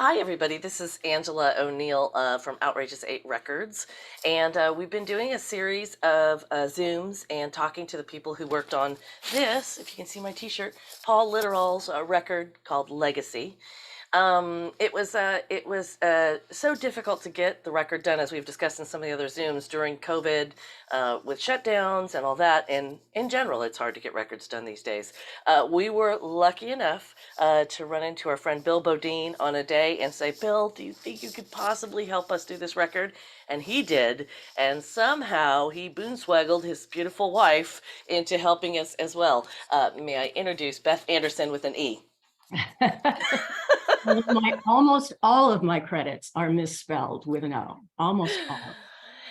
Hi, everybody. This is Angela O'Neill from Outrageous 8 Records. And we've been doing a series of Zooms and talking to the people who worked on this, if you can see my t-shirt, Paul Litteral's record called Legacy. It was so difficult to get the record done, as we've discussed in some of the other Zooms during COVID, with shutdowns and all that. And in general, it's hard to get records done these days. We were lucky enough to run into our friend Bill Bodine on a day and say, Bill, do you think you could possibly help us do this record? And he did. And somehow he boonswaggled his beautiful wife into helping us as well. May I introduce Beth Andersen with an E? Almost all of my credits are misspelled with an O. Almost all.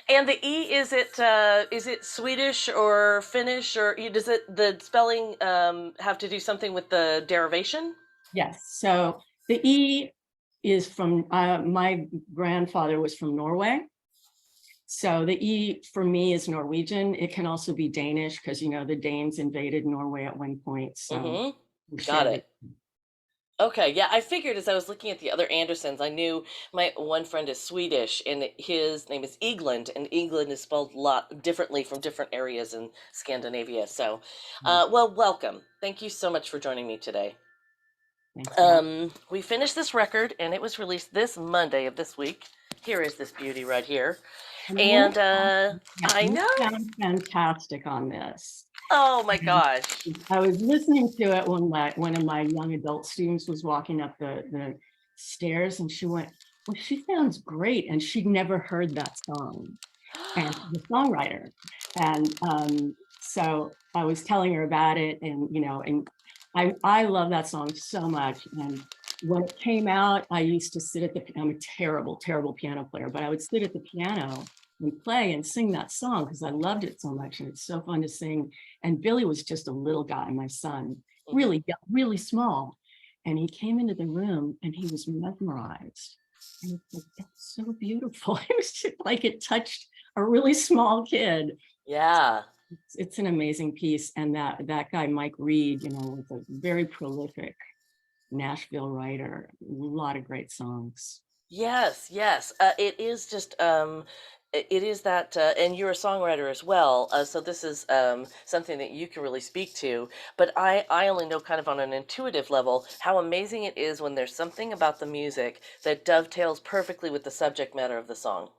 And the E, is it Swedish or Finnish, or does it, the spelling have to do something with the derivation? Yes. So the E is from my grandfather was from Norway. So the E for me is Norwegian. It can also be Danish because the Danes invaded Norway at one point. So Got it. Okay, yeah, I figured as I was looking at the other Andersons, I knew my one friend is Swedish and his name is Egeland, and Egeland is spelled a lot differently from different areas in Scandinavia. So, well, welcome. Thank you so much for joining me today. We finished this record and it was released this Monday of this week. Here is this beauty right here. And I know. Sound fantastic on this. Oh my gosh. I was listening to it when one of my young adult students was walking up the stairs and she went, well, she sounds great. And she'd never heard that song. And the songwriter. And so I was telling her about it, and I love that song so much. And when it came out, I used to sit I'm a terrible piano player, but I would sit at the piano and play and sing that song because I loved it so much, and it's so fun to sing. And Billy was just a little guy, my son, really small, and he came into the room and he was mesmerized. And it's like, that's so beautiful. It was just like it touched a really small kid. Yeah. It's an amazing piece. And that guy, Mike Reed, was a very prolific Nashville writer, a lot of great songs. Yes, yes. It is just it is that, and you're a songwriter as well. So this is something that you can really speak to. But I only know kind of on an intuitive level how amazing it is when there's something about the music that dovetails perfectly with the subject matter of the song.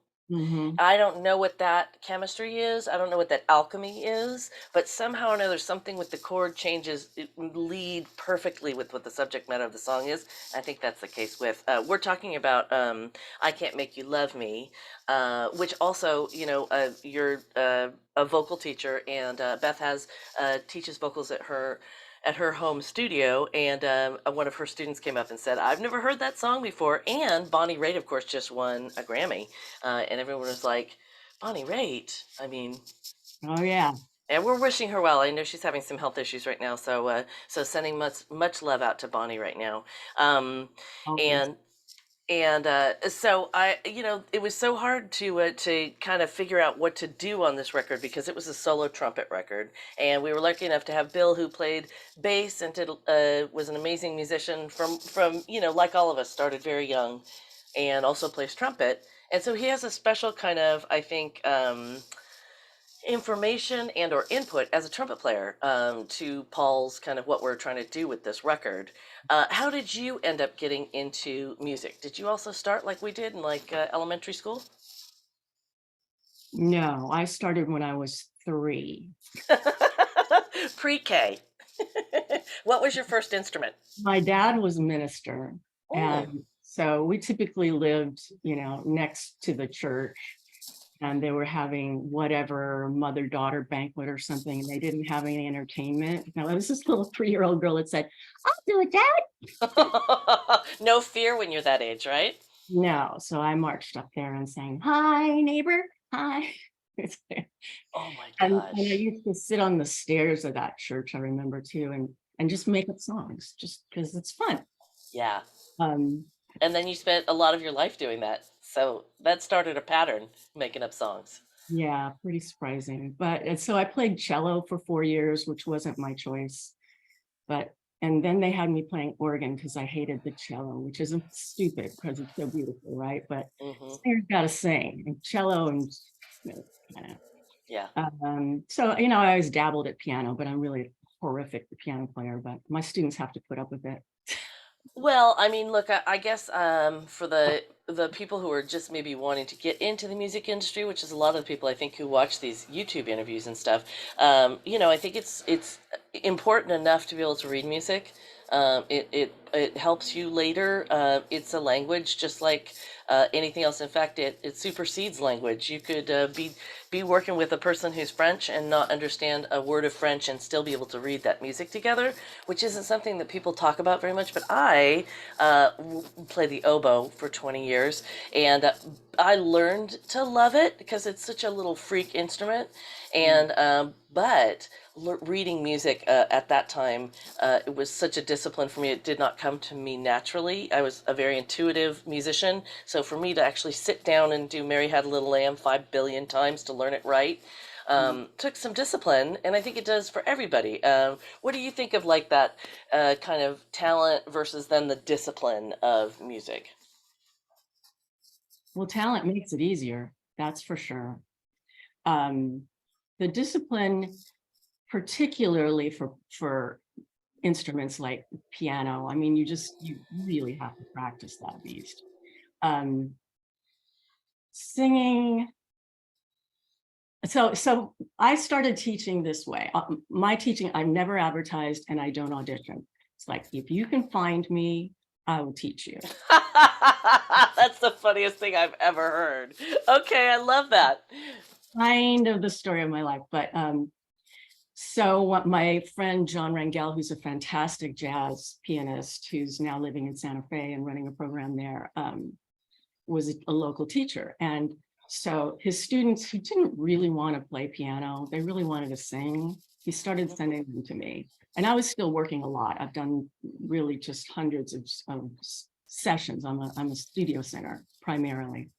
I don't know what that chemistry is. I don't know what that alchemy is, but somehow or another, something with the chord changes lead perfectly with what the subject matter of the song is. I think that's the case with, we're talking about I Can't Make You Love Me, which also, you're a vocal teacher, and Beth teaches vocals at her home studio, and one of her students came up and said, I've never heard that song before. And Bonnie Raitt, of course, just won a Grammy, and everyone was like, Bonnie Raitt, I mean, oh yeah, and we're wishing her well. I know she's having some health issues right now, so sending much love out to Bonnie right now. And so it was so hard to kind of figure out what to do on this record because it was a solo trumpet record, and we were lucky enough to have Bill, who played bass and was an amazing musician from like all of us, started very young, and also plays trumpet, and so he has a special kind of, I think, information and or input as a trumpet player to Paul's kind of what we're trying to do with this record. How did you end up getting into music? Did you also start like we did in elementary school? No, I started when I was 3. Pre-K. What was your first instrument? My dad was a minister, and Oh. so we typically lived, next to the church, and they were having whatever mother-daughter banquet or something, and they didn't have any entertainment. Now, it was this little 3-year-old girl that said, I'll do it, Dad. No fear when you're that age, right? No, so I marched up there and sang, hi, neighbor, hi. Oh my And gosh. I used to sit on the stairs of that church, I remember too, and just make up songs just because it's fun. Yeah. Um, And then you spent a lot of your life doing that. So that started a pattern, making up songs. yeah, pretty surprising. But so I played cello for 4 years, which wasn't my choice. But And then they had me playing organ because I hated the cello, which isn't stupid because it's so beautiful, right? But Hmm. singer's got to sing, and cello and piano. Yeah. So, I always dabbled at piano, but I'm really horrific piano player, but my students have to put up with it. Well, I mean, look, I guess for the people who are just maybe wanting to get into the music industry, which is a lot of the people I think who watch these YouTube interviews and stuff, I think it's important enough to be able to read music. It helps you later. It's a language just like anything else. In fact, it supersedes language. You could be working with a person who's French and not understand a word of French and still be able to read that music together, which isn't something that people talk about very much. But I play the oboe for 20 years, and I learned to love it because it's such a little freak instrument. And but reading music at that time, it was such a discipline for me. It did not come to me naturally. I was a very intuitive musician, so for me to actually sit down and do Mary Had a Little Lamb 5 billion times to learn it right took some discipline, and I think it does for everybody. What do you think of like that kind of talent versus then the discipline of music? Well, talent makes it easier, that's for sure. The discipline, particularly for instruments like piano, I mean, you really have to practice that beast. Singing, so I started teaching this way. My teaching, I've never advertised and I don't audition. It's like, if you can find me, I will teach you. That's the funniest thing I've ever heard. Okay, I love that. Kind of the story of my life. But so what my friend John Rangel, who's a fantastic jazz pianist, who's now living in Santa Fe and running a program there, was a local teacher. And so his students who didn't really want to play piano, they really wanted to sing, he started sending them to me. And I was still working a lot. I've done really just hundreds of sessions. I'm a studio singer primarily.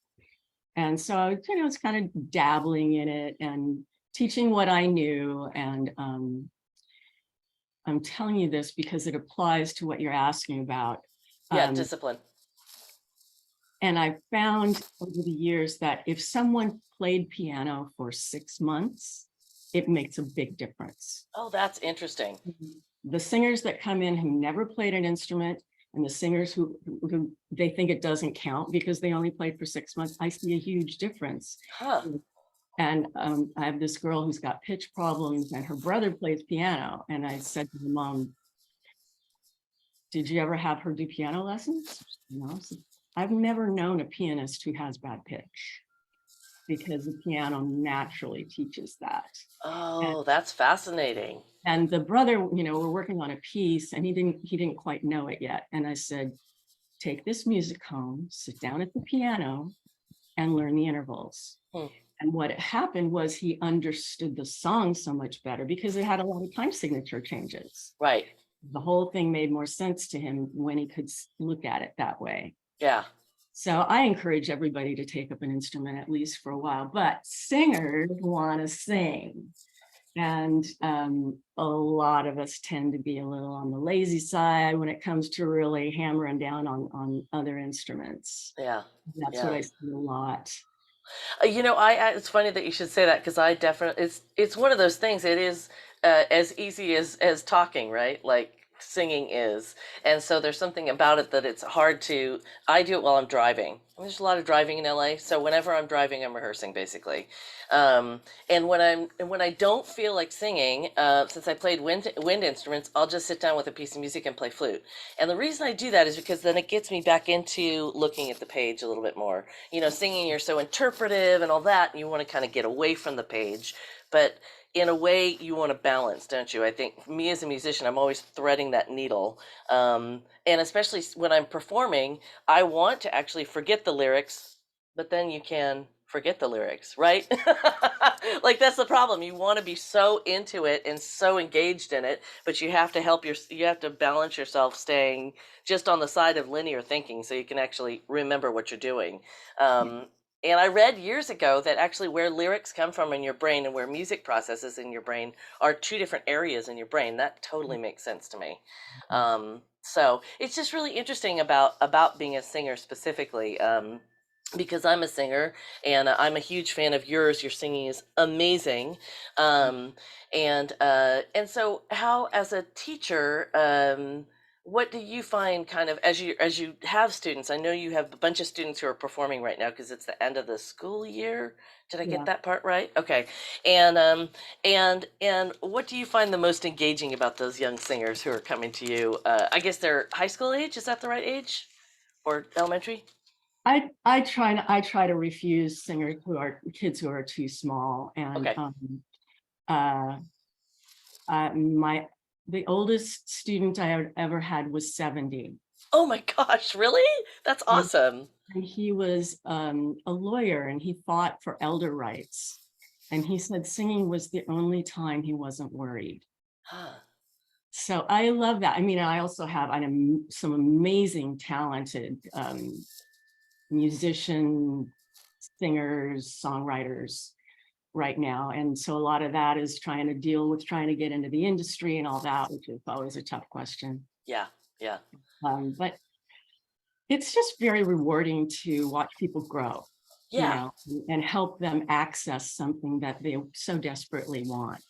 And so I was kind of dabbling in it and teaching what I knew. And I'm telling you this because it applies to what you're asking about. Yeah, discipline. And I found over the years that if someone played piano for 6 months, it makes a big difference. Oh, that's interesting. The singers that come in who never played an instrument, and the singers who they think it doesn't count because they only played for 6 months, I see a huge difference. Huh. And I have this girl who's got pitch problems and her brother plays piano. And I said to the mom, did you ever have her do piano lessons? No. So I've never known a pianist who has bad pitch because the piano naturally teaches that. Oh, that's fascinating. And the brother, we're working on a piece and he didn't quite know it yet. And I said, take this music home, sit down at the piano and learn the intervals. And what happened was he understood the song so much better because it had a lot of time signature changes. Right. The whole thing made more sense to him when he could look at it that way. Yeah. So I encourage everybody to take up an instrument at least for a while, but singers want to sing. And a lot of us tend to be a little on the lazy side when it comes to really hammering down on other instruments. Yeah. That's what I see a lot. It's funny that you should say that because I definitely it's one of those things. It is as easy as talking, right? Like singing is, and so there's something about it that it's hard to. I do it while I'm driving. There's a lot of driving in LA, so whenever I'm driving, I'm rehearsing basically. And when I don't feel like singing, since I played wind instruments, I'll just sit down with a piece of music and play flute. And the reason I do that is because then it gets me back into looking at the page a little bit more. Singing, you're so interpretive and all that, and you want to kind of get away from the page, but in a way you want to balance, don't you? I think me as a musician, I'm always threading that needle. And especially when I'm performing, I want to actually forget the lyrics, but then you can forget the lyrics, right? Like that's the problem. You want to be so into it and so engaged in it, but you have to you have to balance yourself staying just on the side of linear thinking so you can actually remember what you're doing. And I read years ago that actually where lyrics come from in your brain and where music processes in your brain are two different areas in your brain. That totally makes sense to me. So it's just really interesting about being a singer specifically. Because I'm a singer and I'm a huge fan of yours. Your singing is amazing. Um, and so how as a teacher, what do you find kind of as you have students? I know you have a bunch of students who are performing right now because it's the end of the school year. Did I get Yeah. that part right? Okay. And what do you find the most engaging about those young singers who are coming to you? I guess they're high school age. Is that the right age? Or elementary? I try to refuse singers who are kids who are too small. And Okay. uh my the oldest student I ever had was 70. Oh my gosh, really? That's And awesome. he was a lawyer, and he fought for elder rights. And he said singing was the only time he wasn't worried. Huh. So I love that. I mean, I also have some amazing, talented musician, singers, songwriters right now. And so a lot of that is trying to get into the industry and all that, which is always a tough question. Yeah, yeah, But it's just very rewarding to watch people grow, yeah. and help them access something that they so desperately want.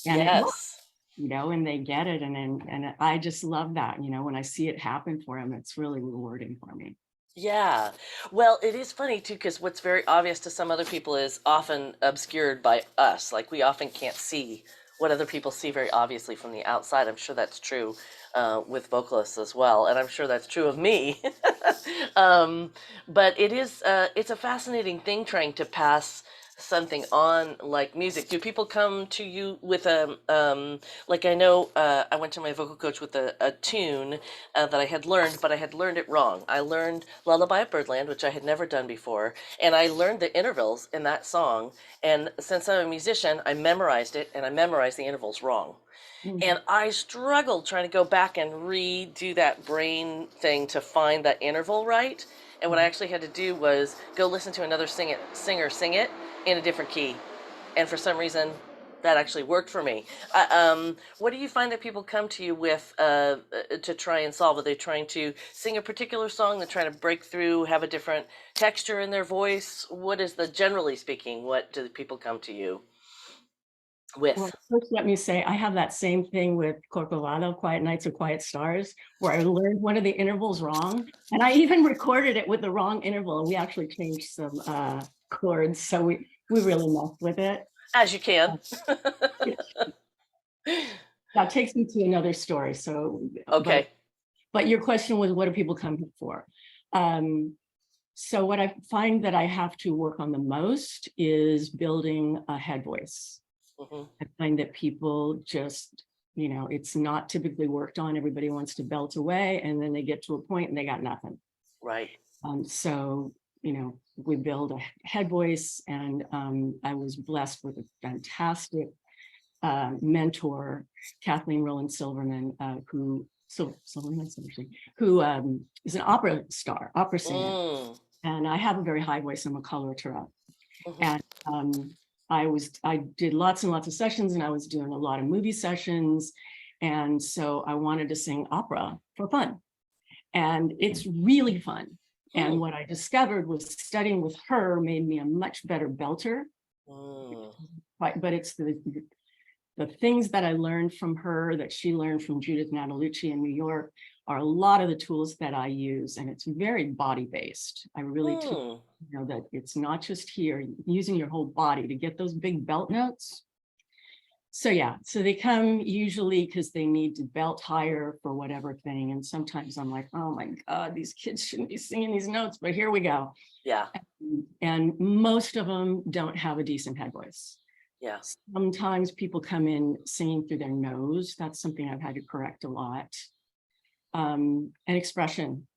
And it works, Yes. and they get it. And I just love that, when I see it happen for them, it's really rewarding for me. Yeah. Well, it is funny too, because what's very obvious to some other people is often obscured by us. Like we often can't see what other people see very obviously from the outside. I'm sure that's true with vocalists as well, and I'm sure that's true of me. um, but it's a fascinating thing trying to pass something on like music. Do people come to you with like I know I went to my vocal coach with a tune that I had learned, but I had learned it wrong. I learned Lullaby of Birdland, which I had never done before, and I learned the intervals in that song. And since I'm a musician, I memorized it, and I memorized the intervals wrong. Mhm. And I struggled trying to go back and redo that brain thing to find that interval right. And what I actually had to do was go listen to another singer sing it in a different key. And for some reason, that actually worked for me. What do you find that people come to you with to try and solve? Are they trying to sing a particular song? They're trying to break through, have a different texture in their voice? What is generally speaking, what do people come to you Well, with? first, let me say I have that same thing with Corcovado, Quiet Nights or Quiet Stars, where I learned one of the intervals wrong. And I even recorded it with the wrong interval. And we actually changed some chords. So we really messed with it. As you can. That takes me to another story. So, Okay. but your question was, what do people come here for? So what I find that I have to work on the most is building a head voice. Hmm. I find that people just, it's not typically worked on. Everybody wants to belt away, and then they get to a point and they got nothing. Right. So, we build a head voice, and I was blessed with a fantastic mentor, Kathleen Rowland Silverman, who is an opera star, opera singer. Mm. And I have a very high voice. I'm a coloratura. Hmm. And I did lots and lots of sessions, and I was doing a lot of movie sessions. And so I wanted to sing opera for fun. And it's really fun. And what I discovered was studying with her made me a much better belter. Mm. But it's the things that I learned from her, that she learned from Judith Natalucci in New York, are a lot of the tools that I use. And it's very body-based. I really teach, Mm. that it's not just here, using your whole body to get those big belt notes. So yeah, so they come usually because they need to belt higher for whatever thing. And sometimes I'm like, oh my God, these kids shouldn't be singing these notes, but here we go. Yeah. And most of them don't have a decent head voice. Yeah. Sometimes people come in singing through their nose. That's something I've had to correct a lot. And expression,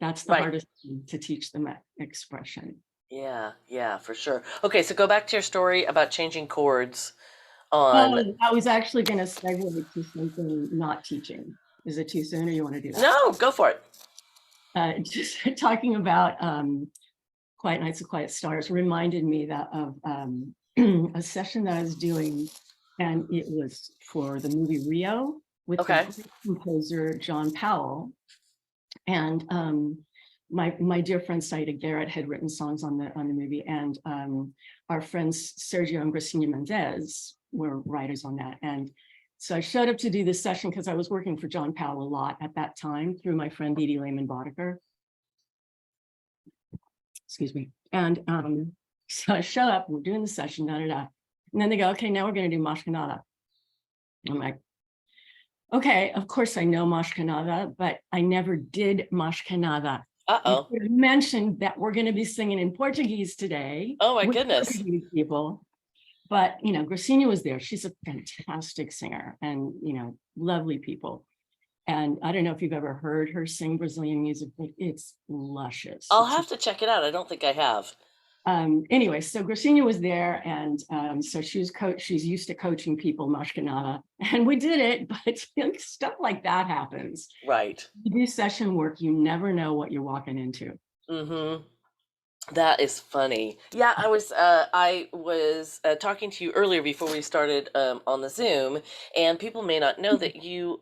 that's the Right. hardest thing to teach them, expression. Yeah. Yeah, for sure. Okay, so go back to your story about changing chords on. Oh, I was actually going to segue to something not teaching. Is it too soon, or you want to do that? No, go for it. Just talking about Quiet Nights of Quiet Stars reminded me that of a session that I was doing, and it was for the movie Rio with the Okay. great composer John Powell. And my dear friend Saida Garrett had written songs on the movie, and our friends Sergio and Cristina Mendez were writers on that. And so I showed up to do this session because I was working for John Powell a lot at that time through my friend Dee Dee Lehman Boddicker. Excuse me. And so I show up, we're doing the session, da da da. And then they go, okay, now we're going to do Mashkanada. I'm like, okay, of course I know Mashkanada, but I never did Mashkanada. Uh-oh. You mentioned that we're going to be singing in Portuguese today. Oh my with goodness. Portuguese people. But, you know, Gracinha was there. She's a fantastic singer and, you know, lovely people. And I don't know if you've ever heard her sing Brazilian music, but it's luscious. I'll have to check it out. I don't think I have. Anyway, so Gracinha was there, and so she's used to coaching people Mashkanada, and we did it, but you know, stuff like that happens. Right. You do session work, you never know what you're walking into. Mm-hmm. That is funny. Yeah, I was talking to you earlier before we started on the Zoom, and people may not know that you,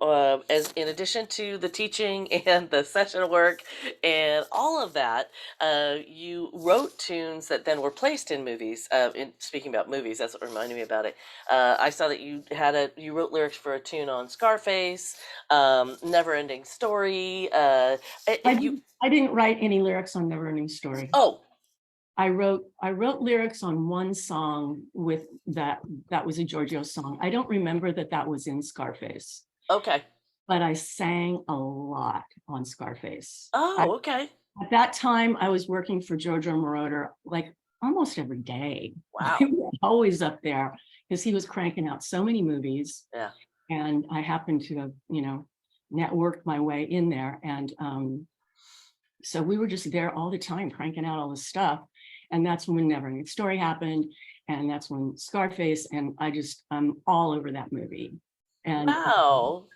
as in addition to the teaching and the session work and all of that, you wrote tunes that then were placed in movies. Speaking about movies, that's what reminded me about it. I saw that you wrote lyrics for a tune on Scarface, Never Ending Story. I didn't write any lyrics on Never Ending Story. Oh. I wrote lyrics on one song with that was a Giorgio song. I don't remember that was in Scarface. Okay. But I sang a lot on Scarface. Oh, okay. At that time, I was working for Giorgio Moroder like almost every day. Wow. We were always up there because he was cranking out so many movies. Yeah. And I happened to have, you know, networked my way in there. And so we were just there all the time, cranking out all this stuff. And that's when Never Ending Story happened. And that's when Scarface, and I'm all over that movie. And wow.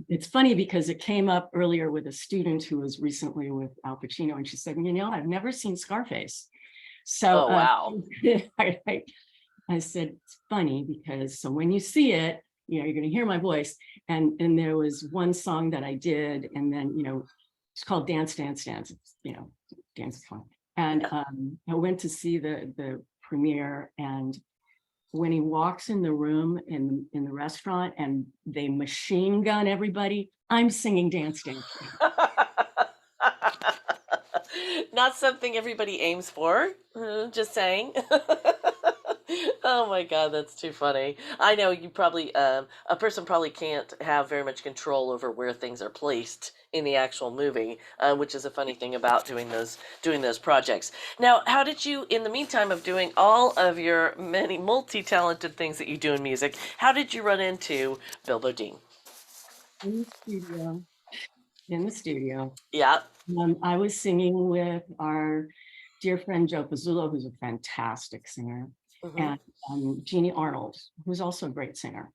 It's funny because it came up earlier with a student who was recently with Al Pacino, and she said, you know, I've never seen Scarface. So wow. I said, it's funny because so when you see it, you know, you're going to hear my voice. And there was one song that I did, and then, you know, it's called Dance, Dance, Dance. It's, you know, dance is fun. And I went to see the premiere, and when he walks in the room in the restaurant and they machine gun everybody, I'm singing Dance, Dance, Dance. Not something everybody aims for, just saying. Oh my God, that's too funny. I know you probably, a person probably can't have very much control over where things are placed in the actual movie, which is a funny thing about doing those projects. Now, how did you, in the meantime of doing all of your many multi-talented things that you do in music, how did you run into Bilbo Dean? In the studio. Yeah. I was singing with our dear friend Joe Pizzullo, who's a fantastic singer. And Jeannie Arnold, who's also a great singer,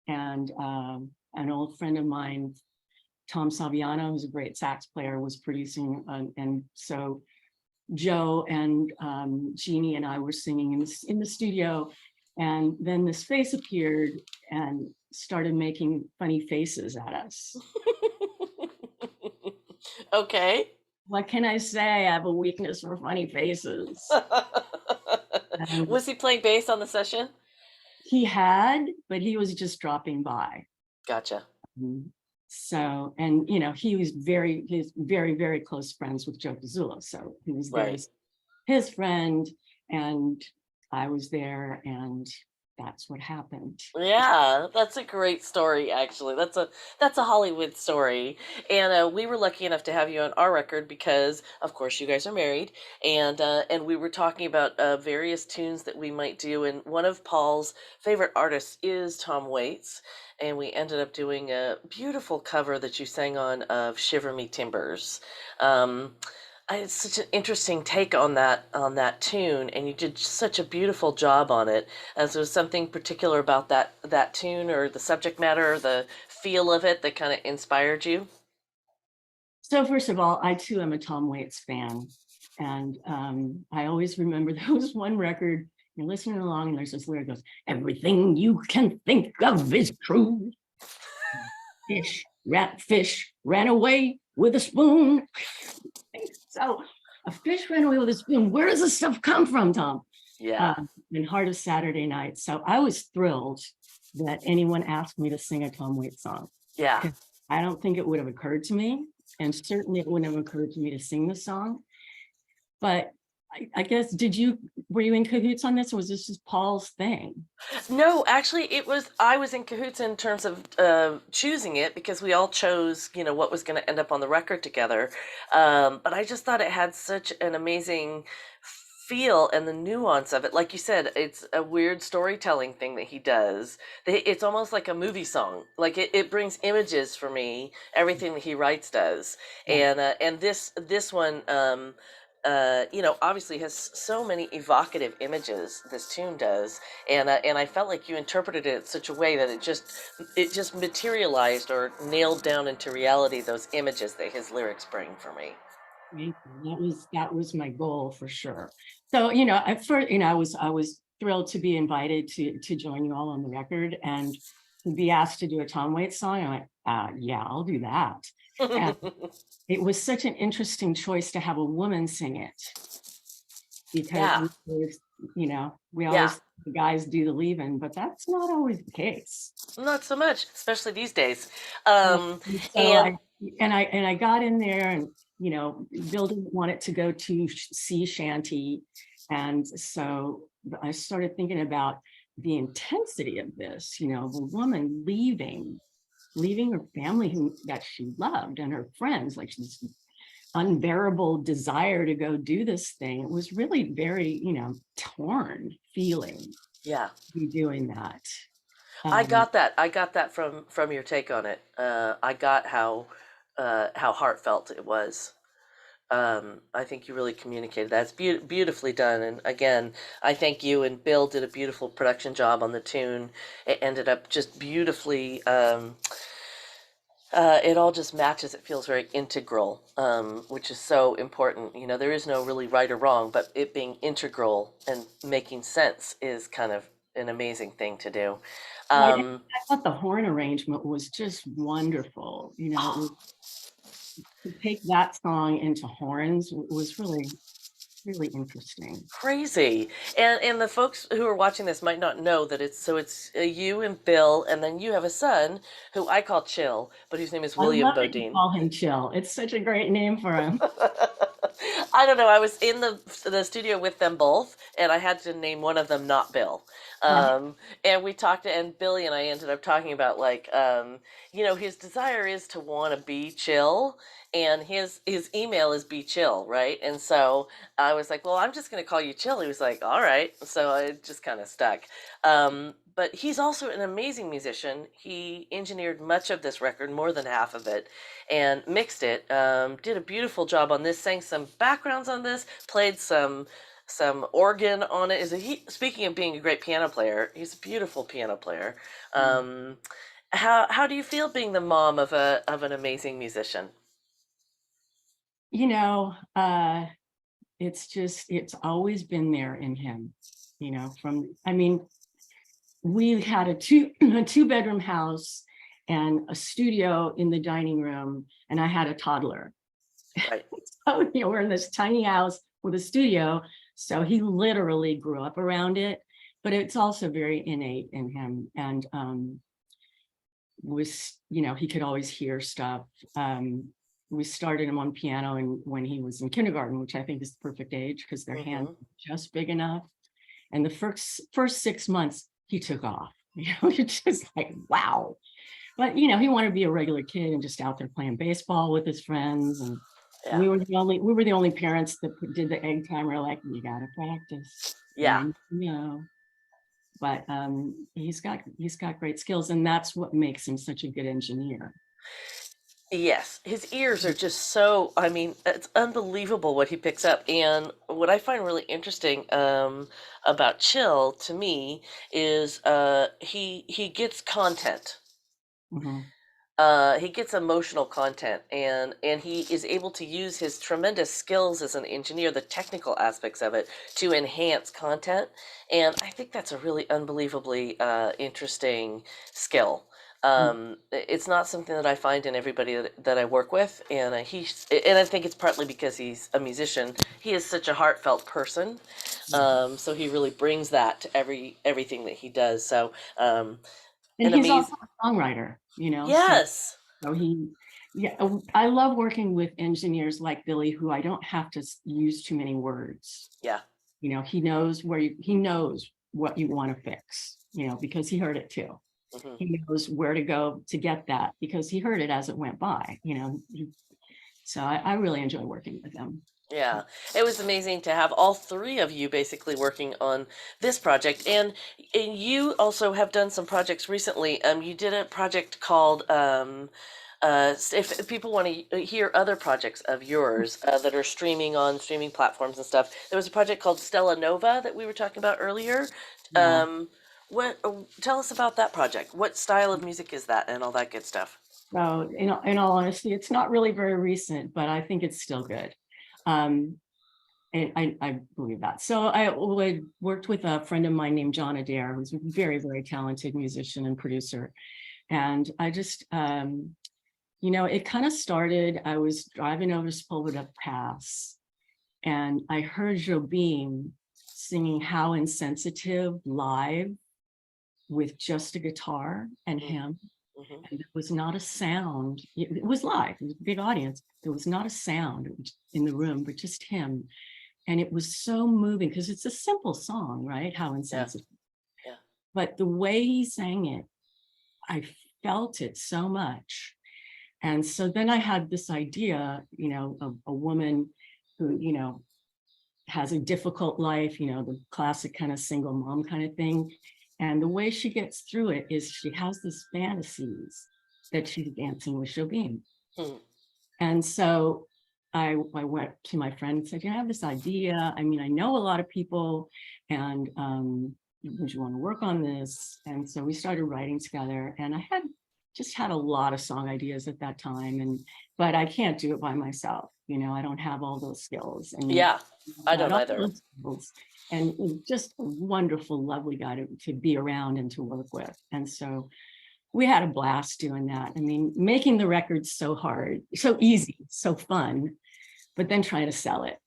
and an old friend of mine, Tom Saviano, who's a great sax player, was producing, and so Joe and Jeannie and I were singing in the studio, and then this face appeared and started making funny faces at us. Okay. What can I say? I have a weakness for funny faces. Was he playing bass on the session? He had, but he was just dropping by. Gotcha. So, and you know, he's very, very close friends with Joe Pizzullo. So he was there as his friend, and I was there, and that's what happened. Yeah, that's a great story, actually. That's a Hollywood story. And we were lucky enough to have you on our record because, of course, you guys are married. And we were talking about various tunes that we might do. And one of Paul's favorite artists is Tom Waits. And we ended up doing a beautiful cover that you sang on of Shiver Me Timbers. It's such an interesting take on that tune, and you did such a beautiful job on it. As there was something particular about that tune, or the subject matter, or the feel of it that kind of inspired you. So first of all, I too am a Tom Waits fan, And I always remember there was one record, you're listening along and there's this lyric goes, everything you can think of is true. Fish ran away with a spoon. So a fish ran away with a spoon. Where does this stuff come from, Tom? Yeah. In Heart of Saturday Night. So I was thrilled that anyone asked me to sing a Tom Waits song. Yeah. I don't think it would have occurred to me. And certainly it wouldn't have occurred to me to sing the song. But I guess, were you in cahoots on this, or was this just Paul's thing? No, actually, I was in cahoots in terms of choosing it because we all chose, what was going to end up on the record together. But I just thought it had such an amazing feel and the nuance of it. Like you said, it's a weird storytelling thing that he does. It's almost like a movie song. Like it brings images for me. Everything that he writes does, Yeah. and this one. Obviously has so many evocative images. This tune does, and I felt like you interpreted it in such a way that it just materialized or nailed down into reality those images that his lyrics bring for me. Thank you. That was my goal for sure. So, at first, I was thrilled to be invited to join you all on the record and to be asked to do a Tom Waits song. I went, yeah, I'll do that. And it was such an interesting choice to have a woman sing it because Yeah, we yeah, always the guys do the leaving, but that's not always the case. not so much, especially these days. Yeah. So And I got in there, and Bill didn't want it to go to sea shanty, and so I started thinking about the intensity of this. The woman leaving her family that she loved and her friends, like this unbearable desire to go do this thing. It was really very torn feeling yeah, be doing that. I Um, got that. I got that from your take on it. I got how heartfelt it was. I think you really communicated that. It's beautifully done. And again, I think you and Bill did a beautiful production job on the tune. It ended up just beautifully. It all just matches. It feels very integral, which is so important. There is no really right or wrong, but it being integral and making sense is kind of an amazing thing to do. right. Um, I thought the horn arrangement was just wonderful. To take that song into horns was really, really interesting. Crazy. And the folks who are watching this might not know that it's you and Bill, and then you have a son who I call Chill, but whose name is I William love that you Bodine. call him Chill. It's such a great name for him. I don't know. I was in the studio with them both, and I had to name one of them not Bill. And we talked, and Billy and I ended up talking about like, his desire is to want to be chill, and his email is be chill, right? And so I was like, well, I'm just going to call you Chill. He was like, all right. So it just kind of stuck. But he's also an amazing musician. He engineered much of this record, more than half of it, and mixed it. Did a beautiful job on this. Sang some backgrounds on this. Played some organ on it. Speaking of being a great piano player, he's a beautiful piano player. Um, how do you feel being the mom of an amazing musician? you know, uh, it's always been there in him, we had a two-bedroom house and a studio in the dining room, and I had a toddler. Right. So, we're in this tiny house with a studio. So he literally grew up around it, but it's also very innate in him. And he could always hear stuff. We started him on piano and when he was in kindergarten, which I think is the perfect age because their hands are just big enough. And the first 6 months, he took off. It's just like, wow. But he wanted to be a regular kid and just out there playing baseball with his friends. And Yeah. we were the only parents that did the egg timer, like, you gotta practice. Yeah. But he's got great skills, and that's what makes him such a good engineer. Yes, his ears are just so, I mean, it's unbelievable what he picks up. And what I find really interesting about Chill to me is he gets content. Mhm. he gets emotional content, and he is able to use his tremendous skills as an engineer, the technical aspects of it, to enhance content. And I think that's a really unbelievably interesting skill. It's not something that I find in everybody that I work with, and and I think it's partly because he's a musician. He is such a heartfelt person, so he really brings that to everything that he does. So And an he's also amazing, a songwriter, you know, so yes, he, yeah, I love working with engineers like Billy, who I don't have to use too many words. yeah. You know, he knows he knows what you want to fix, you know, because he heard it too. Hmm. He knows where to go to get that because he heard it as it went by, you know. So I really enjoy working with him. Yeah, it was amazing to have all three of you basically working on this project, and you also have done some projects recently. You did a project called if people want to hear other projects of yours that are streaming on streaming platforms and stuff, there was a project called Stella Nova that we were talking about earlier. Yeah. What Tell us about that project? What style of music is that, and all that good stuff? So in all honesty, it's not really very recent, but I think it's still good. Um, and I believe that. So I worked with a friend of mine named John Adair, who's a very, very talented musician and producer. And I just, you know, it kind of started, I was driving over Sepulveda Pass and I heard Jobim singing How Insensitive live with just a guitar and him. Mm-hmm. And there was not a sound. It was live, it was a big audience. There was not a sound in the room, but just him. And it was so moving because it's a simple song, right? How Yeah, insensitive. yeah. But the way he sang it, I felt it so much. And so then I had this idea, you know, of a woman who, you know, has a difficult life, you know, the classic kind of single mom kind of thing. And the way she gets through it is she has these fantasies that she's dancing with Jobim. Hmm. And so I went to my friend and said, you know, I have this idea. I mean, I know a lot of people and would you want to work on this? And so we started writing together and I had just had a lot of song ideas at that time. But I can't do it by myself. You know, I don't have all those skills and Yeah, I got don't all either. those skills and just a wonderful, lovely guy to be around and to work with. And so we had a blast doing that. I mean, making the records so hard, so easy, so fun, but then trying to sell it,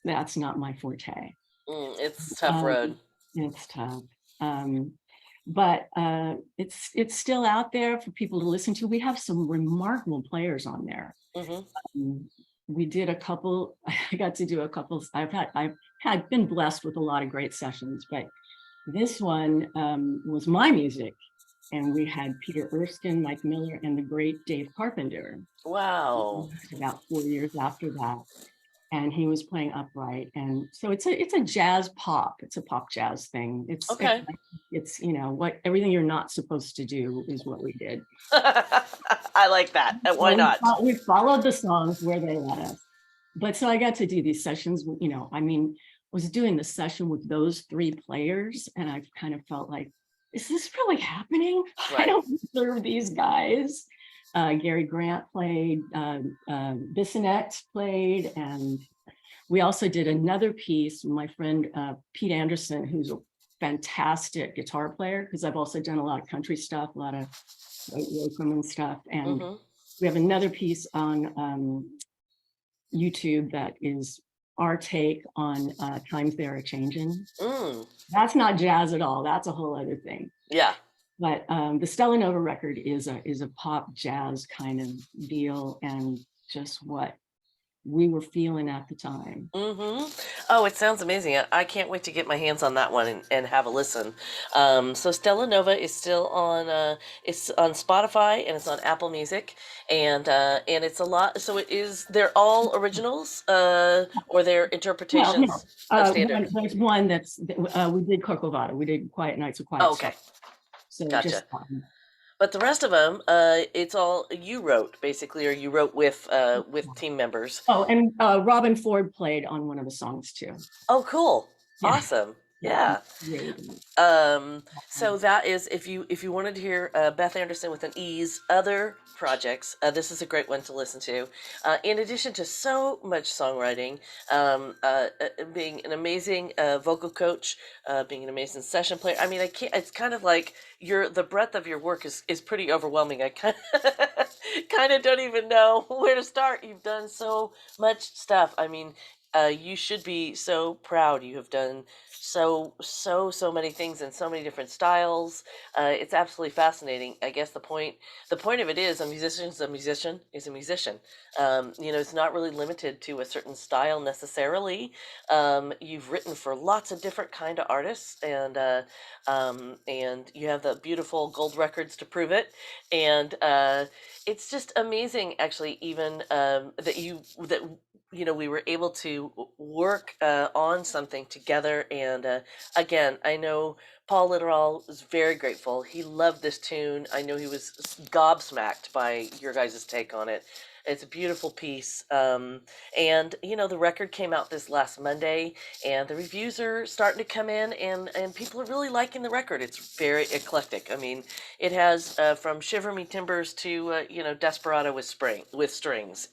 that's not my forte. It's a tough Um, road. it's tough. Um, but it's still out there for people to listen to. We have some remarkable players on there. Hmm. Um, we did a couple, I got to do a couple, I've been blessed with a lot of great sessions, but this one was my music. And we had Peter Erskine, Mike Miller, and the great Dave Carpenter. Wow. About 4 years after that, and he was playing upright. And so it's a jazz pop. It's a pop jazz thing. Okay. It's you know what everything you're not supposed to do is what we did. I like that. And why Well, not? we followed the songs where they led us. But so I got to do these sessions. You know, I mean, was doing the session with those three players, and I kind of felt like, is this really happening? I Right. don't deserve these guys. Gary Grant played, Bissonette played, and we also did another piece. My friend Pete Andersen, who's a fantastic guitar player, because I've also done a lot of country stuff, a lot of White Yoakam and stuff. And Hmm. we have another piece on YouTube that is our take on Times They Are Changing. Mm. That's not jazz at all. That's a whole other thing. Yeah. But the Stella Nova record is a pop jazz kind of deal, and just what we were feeling at the time. Hmm. Oh, it sounds amazing. I can't wait to get my hands on that one and have a listen. So Stella Nova is still on it's on Spotify and it's on Apple Music, and it's a lot. So it is. They're all originals, or they're Well, no, interpretations of standard. there's one that's we did Corcovado. We did Quiet Nights of Quiet Oh, Storm. okay, So gotcha. just But the rest of them, it's all you wrote basically, or you wrote with team members. oh, and Robin Ford played on one of the songs too. Oh, cool, Yeah, awesome. Yeah. Great. So that is, if you wanted to hear Beth Andersen with an E's other projects, this is a great one to listen to. In addition to so much songwriting, being an amazing vocal coach, being an amazing session player. I mean, I can't. It's kind of like the breadth of your work is pretty overwhelming. I kind kind of don't even know where to start. You've done so much stuff. I mean, you should be so proud. You have done so many things in so many different styles. It's absolutely fascinating. I guess the point of it is a musician is a musician is a musician. It's not really limited to a certain style necessarily. You've written for lots of different kind of artists, and you have the beautiful gold records to prove it. And it's just amazing, actually, even that we were able to work on something together. And again, I know Paul Litteral was very grateful. He loved this tune. I know he was gobsmacked by your guys' take on it. It's a beautiful piece. And the record came out this last Monday, and the reviews are starting to come in, and people are really liking the record. It's very eclectic. I mean, it has from Shiver Me Timbers to Desperado with strings.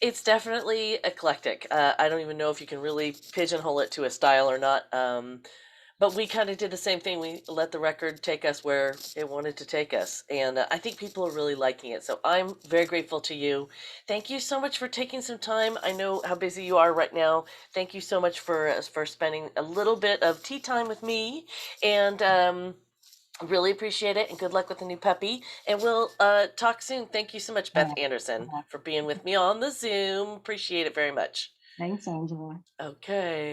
It's definitely eclectic. I don't even know if you can really pigeonhole it to a style or not. But we kind of did the same thing. We let the record take us where it wanted to take us. And I think people are really liking it. So I'm very grateful to you. Thank you so much for taking some time. I know how busy you are right now. Thank you so much for spending a little bit of tea time with me. And really appreciate it, and good luck with the new puppy. And we'll talk soon. Thank you so much, Beth Andersen, for being with me on the Zoom. Appreciate it very much. Thanks, Angela. Okay.